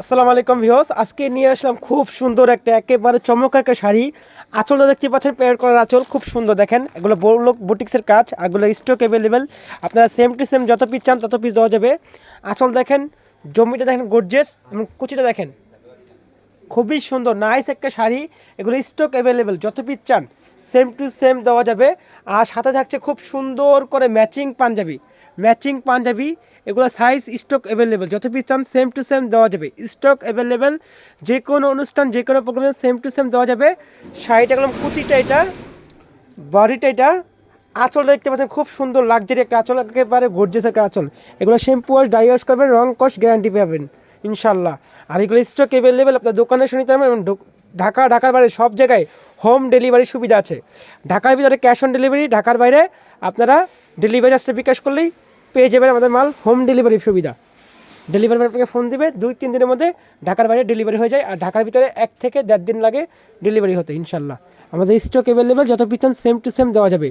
আসসালামু আলাইকুম ভিউয়ার্স, আজকে নিয়ে আসলাম খুব সুন্দর একটা একেবারে চমৎকার একটা শাড়ি। আঁচলটা দেখতে পাচ্ছেন, পেয়ার করার আঁচল খুব সুন্দর। দেখেন, এগুলো বড়লোক বুটিক্সের কাজ, এগুলো স্টক অ্যাভেলেবেল। আপনারা সেম টু সেম যত পিস চান তত পিস দেওয়া যাবে। আঁচল দেখেন, জমিটা দেখেন গর্জিয়াস, এবং কুচিটা দেখেন খুবই সুন্দর, নাইস একটা শাড়ি। এগুলো স্টক অ্যাভেলেবেল, যত পিস চান সেম টু সেম দেওয়া যাবে। আর সাথে থাকছে খুব সুন্দর করে ম্যাচিং পাঞ্জাবি। এগুলো সাইজ স্টক অ্যাভেলেবেল, যত পিস চান সেম টু সেম দেওয়া যাবে, স্টক অ্যাভেলেবেল। যে কোনো অনুষ্ঠান, যে কোনো প্রোগ্রামে সেম টু সেম দেওয়া যাবে। শাড়িটা একদম কুচিটা এটা, বডিটা এটা, আঁচলটা দেখতে পাচ্ছেন খুব সুন্দর লাক্সারি একটা আঁচল, একেবারে গর্জিয়াস একটা আঁচল। এগুলো শ্যাম্পু ওয়াশ, ডাই ওয়াশ করবেন, রং কস গ্যারান্টি পাবেন ইনশাল্লাহ। আর এগুলো স্টক অ্যাভেলেবেল, আপনার দোকানে শুনে নিতে পারবেন। এবং ঢাকার বাইরে সব জায়গায় হোম ডেলিভারির সুবিধা আছে। ঢাকার ভিতরে ক্যাশ অন ডেলিভারি, ঢাকার বাইরে আপনারা ডেলিভারি চার্জটা বিকাশ করলেই পেয়ে যাবেন আমাদের মাল। হোম ডেলিভারি সুবিধা, ডেলিভারি ম্যান আপনাকে ফোন দিবে, 2-3 দিনের মধ্যে ঢাকার বাইরে ডেলিভারি হয়ে যায়। আর ঢাকার ভিতরে 1 থেকে 1.5 দিন লাগে ডেলিভারি হতে ইনশাল্লাহ। আমাদের স্টক অ্যাভেলেবেল, যত পিছন সেম টু সেম দেওয়া যাবে।